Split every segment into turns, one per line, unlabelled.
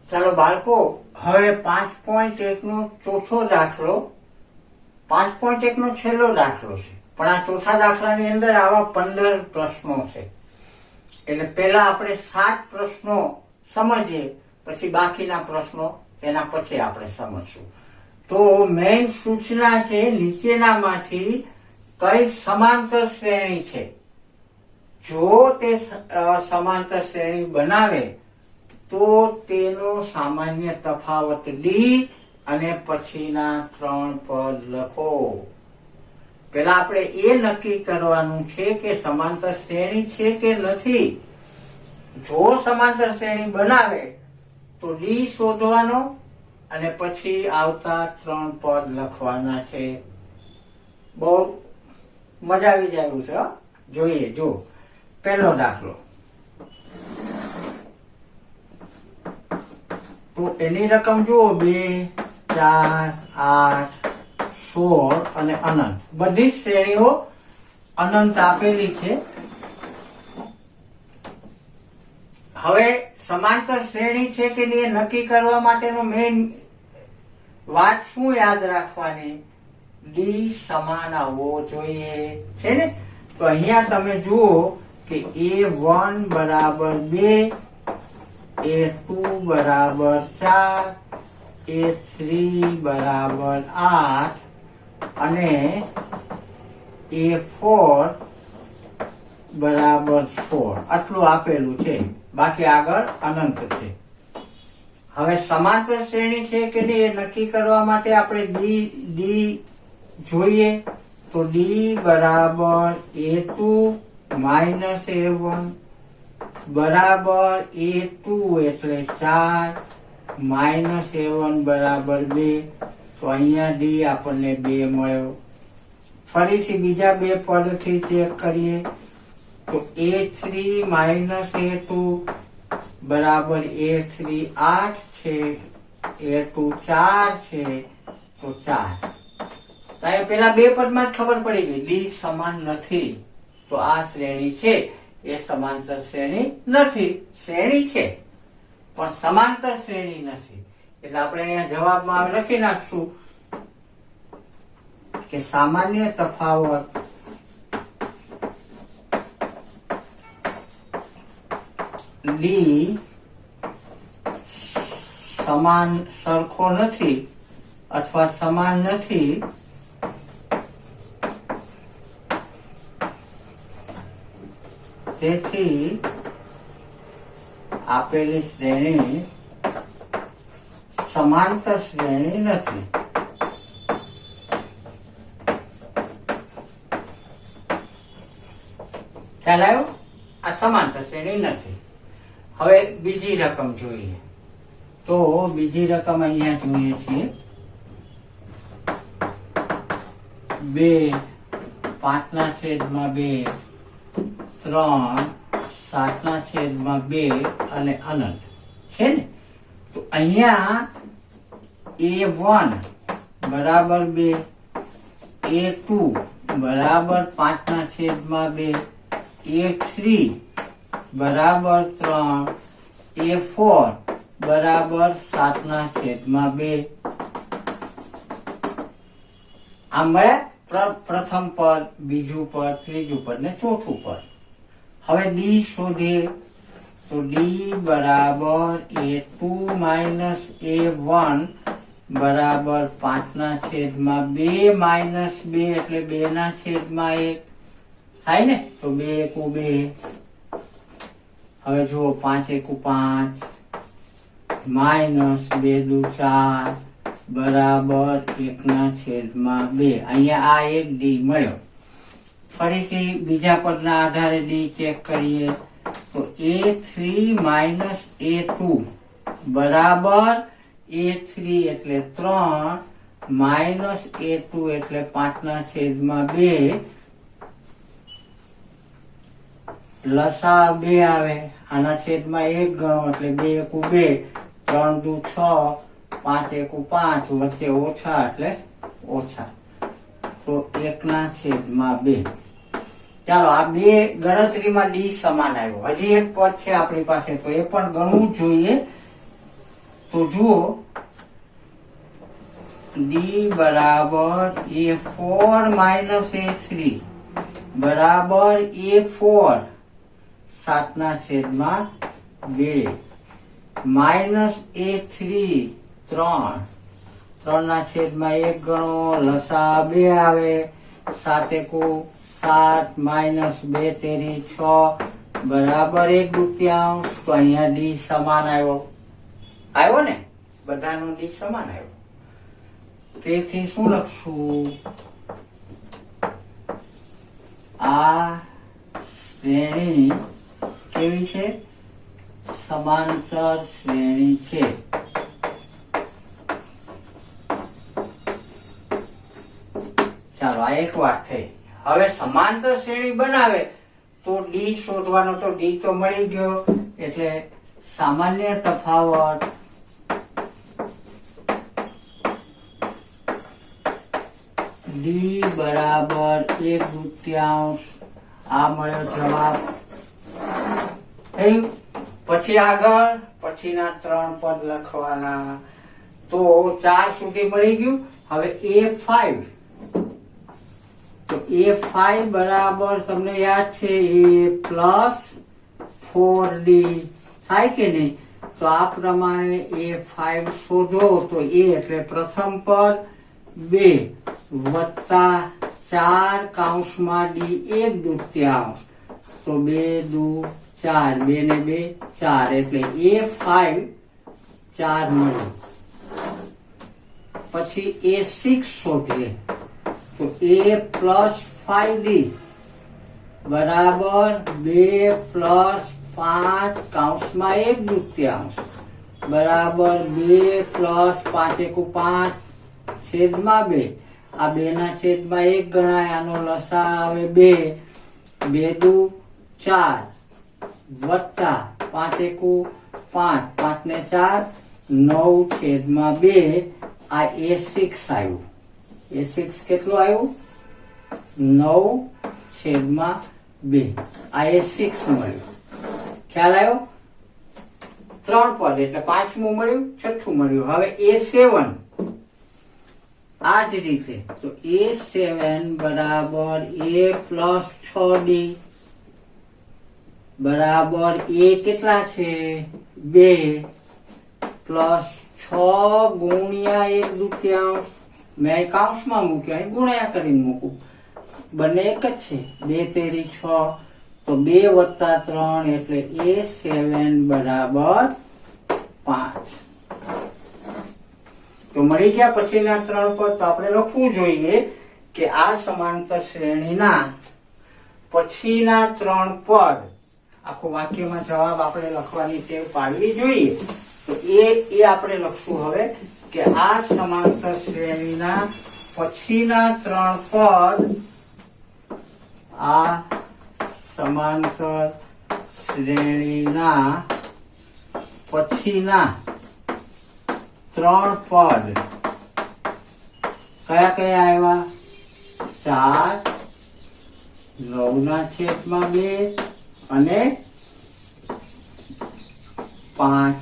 ચાલો બાળકો, હવે 5.1 નો ચોથો દાખલો 5.1 નો છેલ્લો દાખલો છે, પણ આ ચોથા દાખલાની અંદર આવા 15 પ્રશ્નો છે. એટલે પહેલા આપણે 7 પ્રશ્નો સમજીએ, પછી બાકીના પ્રશ્નો એના પછી આપણે સમજશું. તો મેઇન સૂચના છે, નીચેનામાંથી કઈ સમાંતર શ્રેણી છે? જો તે સમાંતર શ્રેણી બનાવે તો તેનો સામાન્ય તફાવત ડી અને પછીના 3 પદ લખો. પેલા આપણે એ નક્કી કરવાનું છે કે સમાંતર શ્રેણી છે કે નથી. જો સમાંતર શ્રેણી બનાવે તો ડી શોધવાનો અને પછી આવતા 3 પદ લખવાના છે. બહુ મજા આવી જાય છે. જોઈએ, જો પહેલો દાખલો. તો એની રકમ જુઓ, 2, 4, 8, 16 અને અનંત. બધી શ્રેણીઓ અનંત આપેલી છે. હવે સમાંતર શ્રેણી છે કે નહીં એ નક્કી કરવા માટેનો મેઇન વાત શું યાદ રાખવાની? ડી સમાન આવવો જોઈએ, છે ને? તો અહીંયા તમે જુઓ કે A1 બરાબર 2, A2 બરાબર 4, A3 બરાબર 8 અને A4 બરાબર 16. આટલું આપેલું છે, બાકી આગળ અનંત છે. હવે સમાંતર શ્રેણી છે કે નહીં એ નક્કી કરવા માટે આપણે ડી જોઈએ. તો ડી બરાબર A2 માઇનસ A1 બરાબર A2 એટલે 4 માઇનસ A1 બરાબર 2. તો અહીંયા ડી આપણને 2 મળ્યો. ફરીથી બીજા 2 પદથી ચેક કરીએ તો A3 માઇનસ A2 બરાબર A3 8 છે, A2 4 છે, તો 4. પેલા 2 પદમાં જ ખબર પડી ગઈ ડી સમાન નથી. તો આ શ્રેણી છે એ સમાંતર શ્રેણી નથી. શ્રેણી છે પણ સમાંતર શ્રેણી નથી. એટલે આપણે અહીંયા જવાબમાં લખી નાખશું કે સામાન્ય તફાવત ડી સમાન સરખો નથી અથવા સમાન નથી. તેથી આપેલી શ્રેણી સમાંતર શ્રેણી નથી. ખ્યાલ આવ્યો? આ સમાંતર શ્રેણી નથી. હવે બીજી રકમ જોઈએ. તો બીજી રકમ અહીંયા જોઈએ છીએ 2 5/2, 3 7/2 અને અનંત છે ને? તો અહીંયા A1 બરાબર 2, A2 બરાબર 5/2, A3 બરાબર 3, A4 બરાબર 7/2. આ મળ્યા પ્રથમ પદ, બીજું પદ, ત્રીજું પદ ને ચોથું પદ. હવે ડી શોધીએ. તો ડી બરાબર A2 માઇનસ A1 બરાબર 5/2 માઇનસ 2 એટલે 2/1 થાય ને? તો 2 એકુ 2. હવે જુઓ 5 એકુ 5 માઇનસ 2 દુ 4 બરાબર 1/2. અહીંયા આ એક ડી મળ્યો. ફરીથી બીજા પદના આધારે ડી ચેક કરીએ. તો A3 માઇનસ A2 બરાબર A3 એટલે 3 માઇનસ A2 એટલે 5/2. લસા 2 આવે, આના છેદમાં 1 ગણો એટલે 2 એકુ 2, 3 દુ 6, 5 એકુ 5, વચ્ચે ઓછા એટલે ઓછા. તો 1/2. ચાલો, આ 2 ગણતરીમાં ડી સમાન આવ્યો. હજી એક પદ છે આપણી પાસે, તો એ પણ ગણવું જોઈએ. તો જુઓ ડી બરાબર A4 માઇનસ A3 બરાબર A4 7/2 માઇનસ A3 3/1 ગણો લસા 2 આવે 7 × 7 માઇનસ 2 તેરી 6 બરાબર 1/2. તો અહીંયા ડી સમાન આવ્યો ને બધાનો ડી સમાન આવ્યો. તેથી શું લખશું? આ શ્રેણી કેવી છે? સમાંતર શ્રેણી છે. ચાલો આ એક વાત થઈ. હવે સમાંતર શ્રેણી બનાવે તો ડી શોધવાનો, તો ડી તો મળી ગયો એટલે સામાન્ય તફાવત ડી બરાબર 1/2. આ મળ્યો જવાબ. પછી આગળ પછીના 3 પદ લખવાના. તો 4 સુધી મળી ગયું. હવે A5, તો A5 બરાબર તમને યાદ છે A + 4D થાય કે નહીં? તો આ પ્રમાણે A5 શોધો. તો A એટલે પ્રથમ પદ 2 વત્તા 4 કૌંસમાં D 1/2. તો 2 × 4 2 ને 2 4 એટલે A5 4 મળ્યું. પછી A6 શોધીએ. તો A + 5D બરાબર 2 + 5 કૌંસમાં 1/2 બરાબર 2 + 5 × 5 છેદમાં 2. આ 2/1 ગણાય. આનો લસા આવે 2 2 × 4 વત્તા 5 × 5 5 ને 4 9/2. આ A6 આવ્યું. A6 કેટલું આવ્યું? 9/2. આ A6 મળ્યું. ખ્યાલ આવ્યો? 3 પદ એટલે 5મું મળ્યું, 6થું મળ્યું. હવે A7 આ જ રીતે. તો A7 બરાબર A + 6D બરાબર A કેટલા છે? 2 + 6 ગુણ્યા 1/2. મેં કૌંસમાં મૂક્યું, અહીં ગુણ્યા કરીને મૂકું. બંને એક જ છે. 2 તેરી 6. તો 2 + 3 એટલે A7 બરાબર 5. તો મળી ગયા પછીના 3 પદ. તો આપણે લખવું જોઈએ કે આ સમાંતર શ્રેણીના પછીના 3 પદ આખું વાક્યમાં જવાબ આપણે લખવાની ટેવ પાડવી જોઈએ. તો એ આપણે લખશું હવે કે આ સમાંતર શ્રેણીના પછીના 3 પદ, આ સમાંતર શ્રેણીના પછીના 3 પદ કયા કયા આવ્યા? 4 9/2 અને 5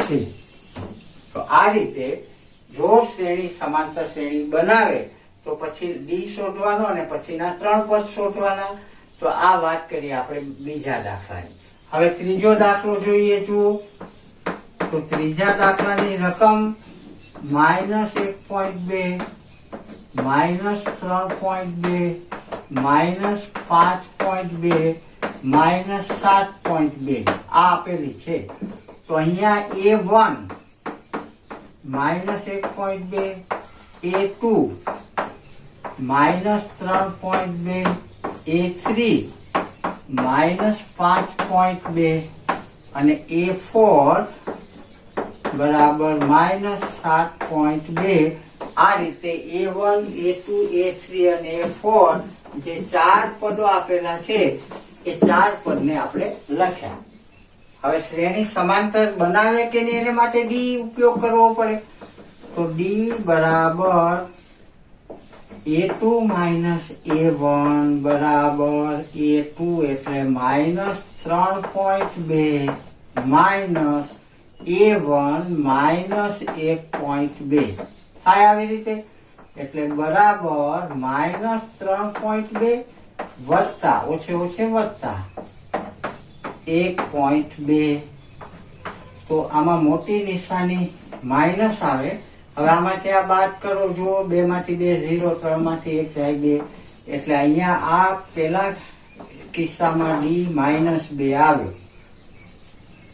છે. તો આ રીતે જો શ્રેણી સમાંતર શ્રેણી બનાવે તો પછી ડી શોધવાનો અને પછીના 3 પદ શોધવાના. તો આ વાત કરીએ આપણે બીજા દાખલાની. હવે ત્રીજો દાખલો જોઈએ. જુઓ તો ત્રીજા દાખલાની રકમ -1.2 -3.2 -5.2 -7.2 આ આપેલી છે. તો અહીંયા A1 -1.2, A2 -3.2, A3 -5.2 અને A4 બરાબર -7.2. આ રીતે A1 A2 A3 અને A4 જે 4 પદો આપેલા છે એ 4 પદને આપણે લખ્યા. હવે શ્રેણી સમાંતર બનાવે કે નહીં એને માટે ડી ઉપયોગ કરવો પડે. તો ડી બરાબર A2 A1 બરાબર A2 એટલે -3.2 - A1 માઇનસ 1.2 થાય આવી રીતે. એટલે બરાબર માઇનસ 3.2 વત્તા ઓછે વત્તા 1.2. તો આમાં મોટી નિશાની માઇનસ આવે. હવે આમાંથી આ બાદ કરો, જુઓ 2 માંથી 2 0, 3 માંથી 1 જાય 2. એટલે અહીંયા આ પેલા કિસ્સામાં ડી -2 આવ્યો.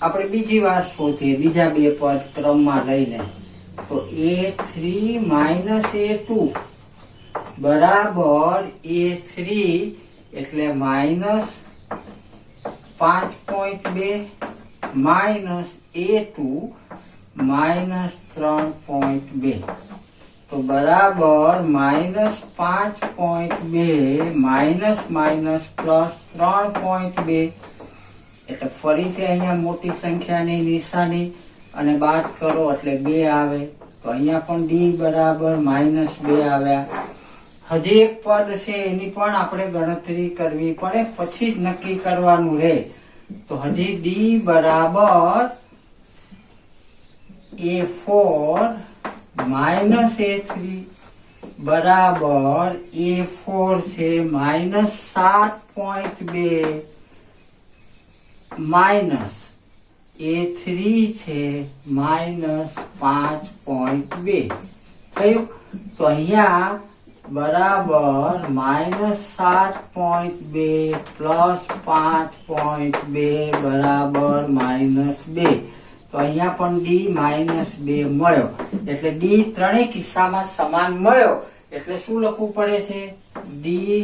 આપણે બીજી વાર શોધીએ, બીજા બે પદ ક્રમમાં લઈને. તો A3 -A2 બરાબર A3 એટલે માઇનસ 5.2 માઇનસ A2 માઇનસ 3.2. તો બરાબર માઇનસ 5.2 માઇનસ માઇનસ પ્લસ 3.2. એટલે ફરીથી અહીંયા મોટી સંખ્યાની નિશાની અને બાદ કરો એટલે 2 આવે. તો અહીંયા પણ ડી બરાબર -2 આવ્યા. હજી એક પદ છે એની પણ આપણે ગણતરી કરવી પડે, પછી જ નક્કી કરવાનું રહે. તો હજી ડી બરાબર A4 -A3 બરાબર A4 છે -7.2 માઇનસ A3 છે -5.2 થયું. તો અહીંયા બરાબર -7.2 પ્લસ 5.2 બરાબર -2. તો અહીંયા પણ ડી -2 મળ્યો. એટલે ડી ત્રણેય કિસ્સામાં સમાન મળ્યો. એટલે શું લખવું પડે છે? ડી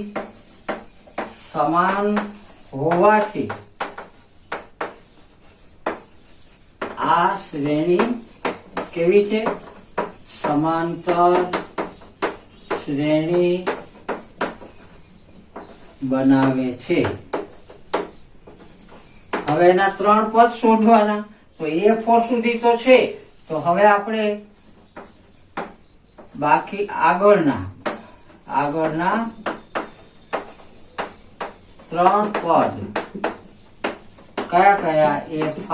સમાન હોવાથી આ શ્રેણી કેવી છે? સમાંતર શ્રેણી બનાવે છે. હવે એના 3 પદ શોધવાના. તો A4 સુધી તો છે. તો હવે આપણે બાકી આગળના 3 પદ કયા A5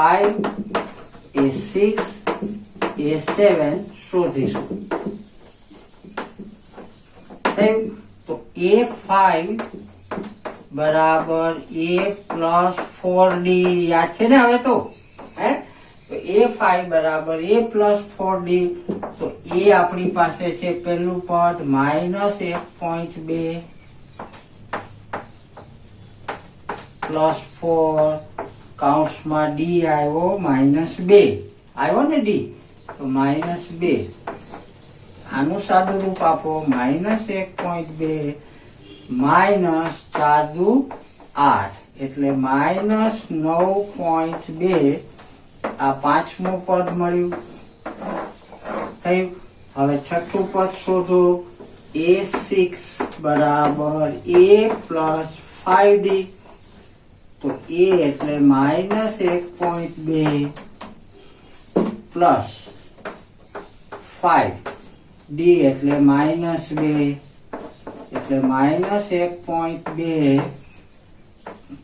A6 A7 શોધીશું. તો A5 બરાબર A + 4D યાદ છે ને હવે તો? તો A5 બરાબર A + 4D. તો A આપણી પાસે છે પહેલું પદ -1.2 પ્લસ 4 કૌંસમાં ડી આવ્યો -2 આવ્યો ને ડી. તો -2 આનું સાદું રૂપ આપો -1.2 -4 દુ 8 એટલે -9.2. આ પાંચમું પદ મળ્યું થયું. હવે છઠ્ઠું પદ શોધો. A6 બરાબર A + 5D. તો A એટલે -1.2 પ્લસ 5 D એટલે -2 એટલે -1.2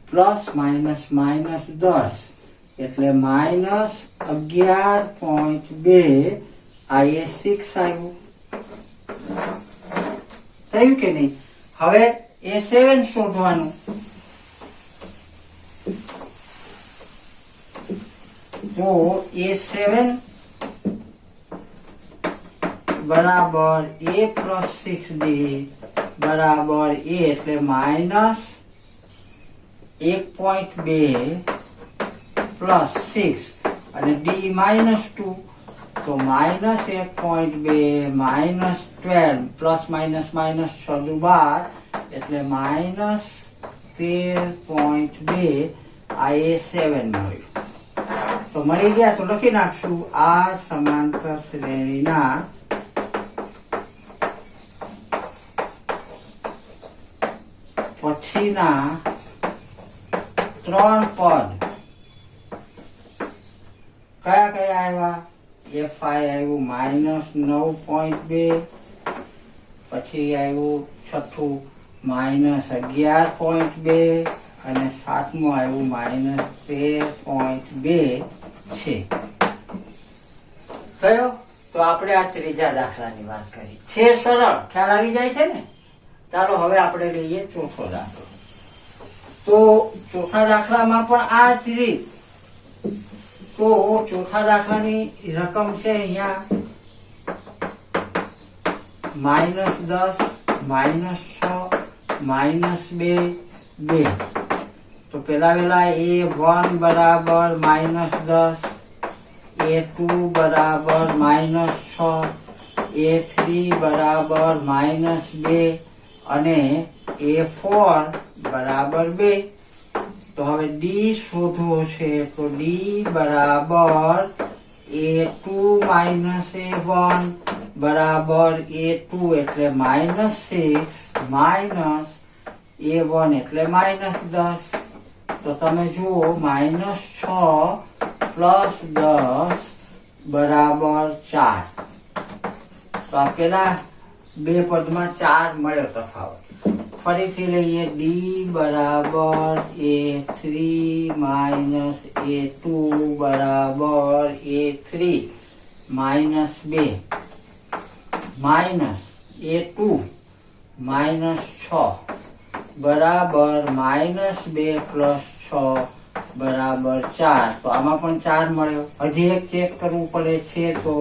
પ્લસ માઇનસ -10 એટલે -11.2. આ A6 આવ્યું. થયું કે નહીં? હવે A7 શોધવાનું. તો A7 બરાબર A + 6D બરાબર A એટલે -1.2 પ્લસ 6 અને D -2. તો -1.2 -12 પ્લસ માઇનસ માઇનસ 6 દુ 12 એટલે -13.2. આ A7 મળ્યું. તો મળી ગયા. તો લખી નાખશું આ સમાંતર શ્રેણીના પછીના 3 પદ કયા આવ્યા? A5 આવ્યું -9.2, પછી આવ્યું છઠ્ઠું -11.2 અને સાતમું આવ્યું -13.2 છે. થયો. તો આપણે આ ત્રીજા દાખલાની વાત કરી છે. સરળ ખ્યાલ આવી જાય છે ને. ચાલો હવે આપણે લઈએ ચોથો દાખલો. તો ચોથા દાખલામાં પણ આ જ રીત. તો ચોથા દાખલાની રકમ છે અહીંયા -10, -6, -2. તો પેલા A1 બરાબર -10, A2 બરાબર -6, A3 બરાબર -2 અને A4 બરાબર 2. તો હવે ડી શોધવો છે. તો ડી બરાબર A2 -A1 બરાબર A2 એટલે -6 માઇનસ A1 એટલે -10. તો તમે જુઓ -6 પ્લસ 10 બરાબર 4. તો આ પેલા બે પદમાં 4 મળ્યો તફાવત. ફરીથી લઈએ ડી બરાબર A3 માઇનસ A2 બરાબર A3 -2 માઇનસ A2 -6 બરાબર -2 પ્લસ 6 બરાબર 4. તો આમાં પણ 4 મળ્યો. હજી એક ચેક કરવું પડે છે. તો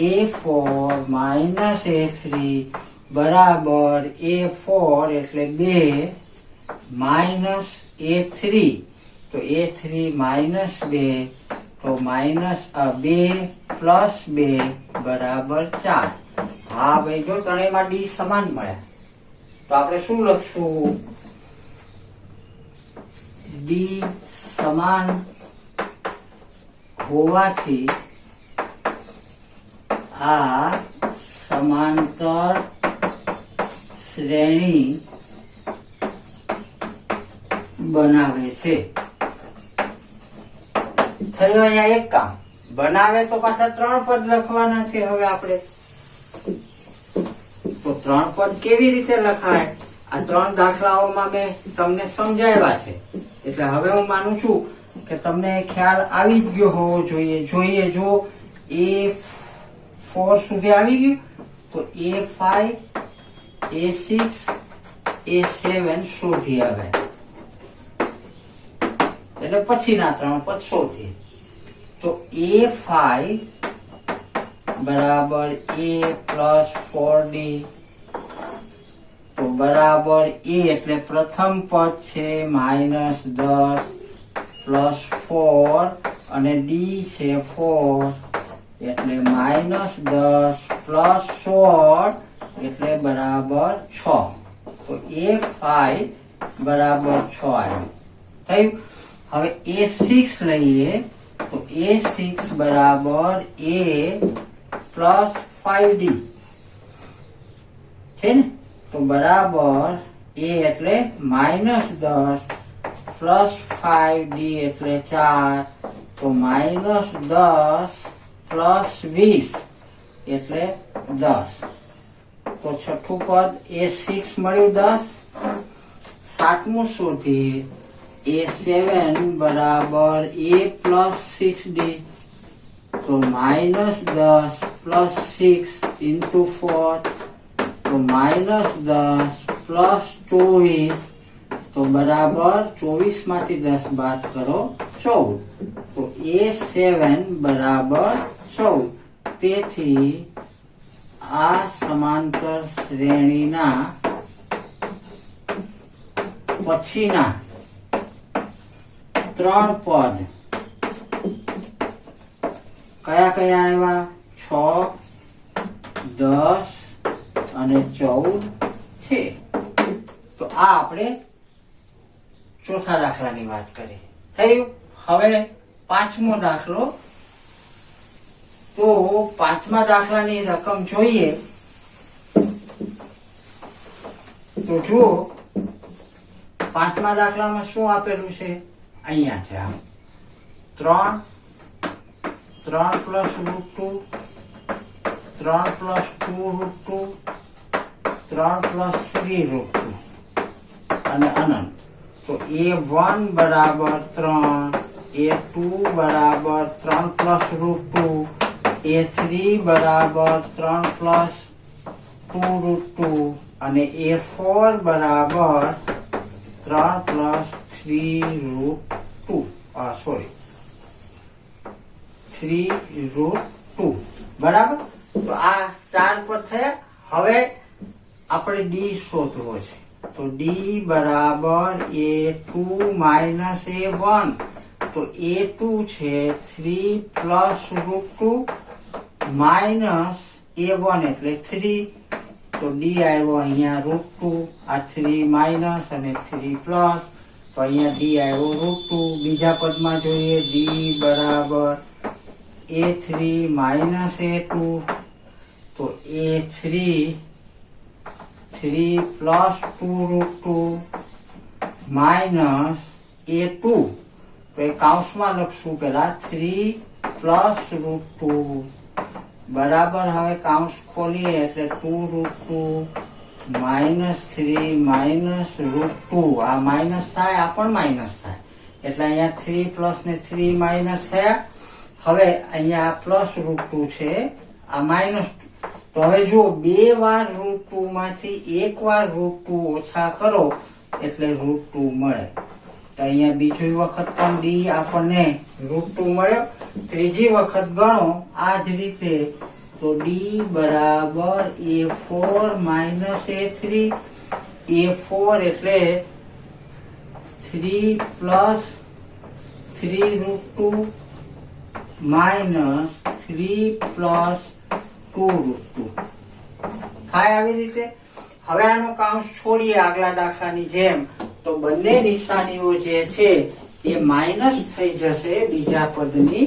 A4 માઇનસ A3 બરાબર A4 એટલે 2 માઇનસ A3. તો A3 -2 તો -2 પ્લસ 2 બરાબર 4. હા ભાઈ, જો ત્રણેયમાં ડી સમાન મળ્યા તો આપણે શું લખશું? ડી સમાન હોવાથી આ સમાંતર શ્રેણી બનાવે છે. થયું અહીંયા એક કામ. બનાવે તો પાછા 3 પદ લખવાના છે. હવે આપણે તો 3 પદ કેવી રીતે લખાય? આ 3 દાખલાઓમાં મેં તમને સમજાવ્યા છે. એટલે હવે હું માનું છું કે તમને ખ્યાલ આવી જ ગયો હોવો જોઈએ. જો A4 સુધી આવી ગયું તો A5, A6, A7 શોધી આવે. એટલે પછીના 3 પદ શોધીએ. તો A5 બરાબર A પ્લસ 4D. તો બરાબર A એટલે પ્રથમ પદ છે -10 પ્લસ 4 અને D છે 4 એટલે -10 પ્લસ 16 એટલે બરાબર 6. તો A5 બરાબર 6 આવ્યું. થયું. હવે A6 લઈએ. તો A6 બરાબર A પ્લસ 5D છે ને. તો બરાબર A એટલે -10 પ્લસ 5D એટલે 4. તો -10 પ્લસ 20 એટલે 10. તો છઠ્ઠું પદ A6 મળ્યું 10. સાતમું શોધીએ. A7 બરાબર A પ્લસ 6D. તો -10 પ્લસ 6 ઇન્ટુ 4 તો -10 પ્લસ 24 તો બરાબર 24 માંથી 10 બાદ કરો 14. તો A7 બરાબર 14. તેથી આ સમાંતર શ્રેણીના પછીના 3 પદ કયા કયા આવ્યા? 6, 10 અને 14 છે. તો આ આપણે ચોથા દાખલાની વાત કરી. થયું. હવે પાંચમો દાખલો. તો પાંચમા દાખલાની રકમ જોઈએ. તો જુઓ પાંચમા દાખલામાં શું આપેલું છે? અહીંયા છે. આ 3 પ્લસ √2, 3 પ્લસ 2√2, 3 પ્લસ 3√2 અને અનંત. તો A1 બરાબર 3, A2 બરાબર 3 પ્લસ √2, A3 બરાબર 3 પ્લસ 2√2 અને A4 બરાબર 3 પ્લસ 3√2 સોરી 3√2 બરાબર. તો આ 4 પર થયા. હવે આપણે ડી શોધવો છે. તો ડી બરાબર A2 માઇનસ A1. તો A2 છે 3 પ્લસ √2 માઇનસ A1 એટલે 3. તો ડી આવ્યો અહીંયા √2. આ 3 માઇનસ અને 3 પ્લસ. તો અહીંયા ડી આવ્યો √2. બીજા પદમાં જોઈએ ડી બરાબર A3 માઇનસ A2. તો A3 3 પ્લસ 2√2 માઇનસ A2. તો એ કૌંસમાં લખશું પેલા 3 પ્લસ √2 બરાબર. હવે કૌંસ ખોલીએ એટલે 2√2 માઇનસ 3 માઇનસ √2. આ માઇનસ થાય, આ પણ માઇનસ થાય. એટલે અહીંયા 3 પ્લસ ને 3 માઇનસ થયા. હવે અહીંયા પ્લસ √2 છે, આ માઇનસ. તો હવે જો 2 વાર √2 માંથી 1 વાર √2 ઓછા કરો એટલે √2 મળે. તો અહીંયા બીજી વખત પણ ડી આપણને √2 મળ્યો. ત્રીજી વખત ગણો આ જ રીતે. તો ડી બરાબર A4 માઇનસ A3. A4 એટલે 3 પ્લસ 3√2 માઇનસ 3 પ્લસ 2√2 થાય આવી રીતે. હવે આનો કૌંસ છોડીએ આગલા દાખલાની જેમ. તો બંને નિશાનીઓ જે છે એ માઇનસ થઈ જશે બીજા પદની.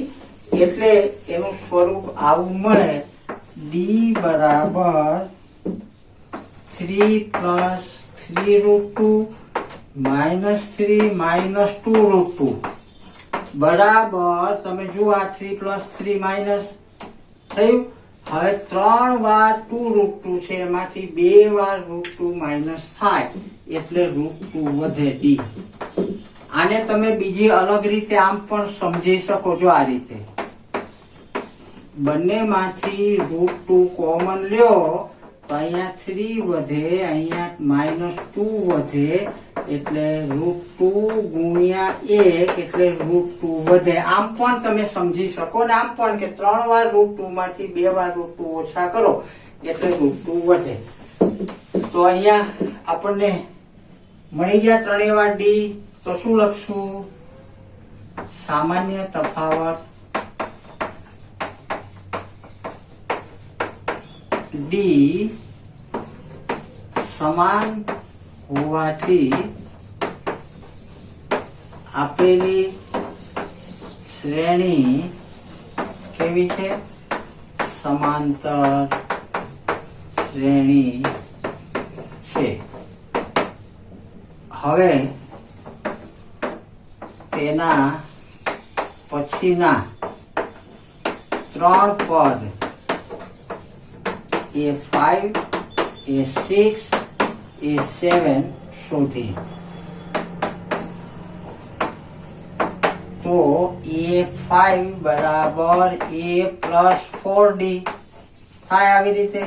એટલે એનું સ્વરૂપ આવું મળે. ડી બરાબર 3 પ્લસ 3√2 માઇનસ 3 માઇનસ 2√2 બરાબર. તમે જુઓ આ 3 પ્લસ 3 માઇનસ થયું. હવે 3 વાર 2√2 છે, એમાંથી 2 વાર √2 માઇનસ થાય એટલે √2 વધે ડી. આને તમે બીજી અલગ રીતે આમ પણ સમજી શકો છો. આ રીતે બંનેમાંથી √2 કોમન લ્યો તો અહીંયા 3 વધે, અહીંયા -2 વધે એટલે √2 ગુણ્યા 1 એટલે √2 વધે. આમ પણ તમે સમજી શકો ને આમ પણ કે 3 વાર √2 માંથી 2 વાર √2 ઓછા કરો એટલે √2 વધે. તો અહીંયા આપણને મળી ગયા ત્રણેય વાર ડી. તો શું લખશું? સામાન્ય તફાવત ડી સમાન હોવાથી આપેલી શ્રેણી કેવી છે? સમાંતર શ્રેણી છે. હવે તેના પછીના 3 પદ A5 A6 A7 શોધી. તો A5 બરાબર A પ્લસ 4D થાય આવી રીતે.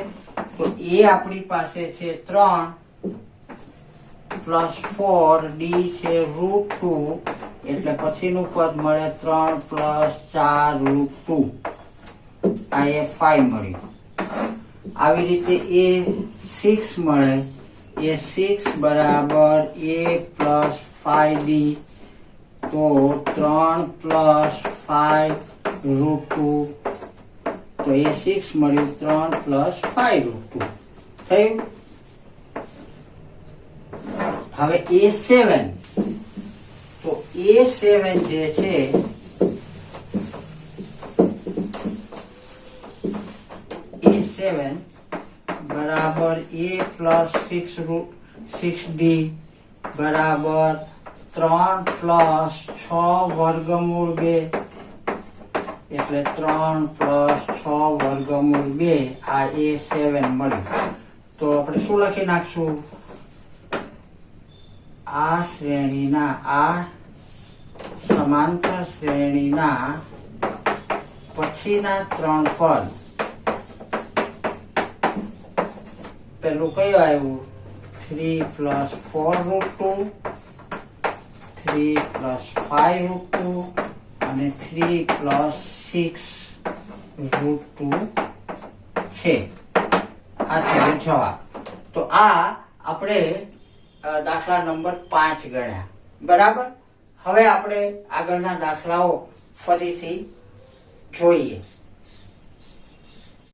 તો A આપણી પાસે છે 3 પ્લસ 4D છે √2 એટલે પછીનું પદ મળે 3 પ્લસ 4√2. આ A5 મળ્યું. આવી રીતે A6 મળે. A6 બરાબર A પ્લસ 5D. તો 3 પ્લસ 5√2. તો A6 મળ્યું 3 પ્લસ 5√2 થયું. હવે A7. તો A7 જે છે A7 બરાબર A પ્લસ 6D બરાબર 3 પ્લસ 6 વર્ગમૂળ 2 એટલે 3 પ્લસ 6 વર્ગમૂળ 2. આ A7 મળ્યું. તો આપણે શું લખી નાખશું? આ શ્રેણીના, આ સમાંતર શ્રેણીના પછીના 3 પદ, પેલું કયું આવ્યું? 3 + 4√2, 3 + 5√2 અને 3 + 6√2 છે. આ થયો જવાબ. તો આ આપણે દાખલા નંબર 5 ગણ્યા. બરાબર. હવે આપણે આગળના દાખલાઓ ફરીથી જોઈએ.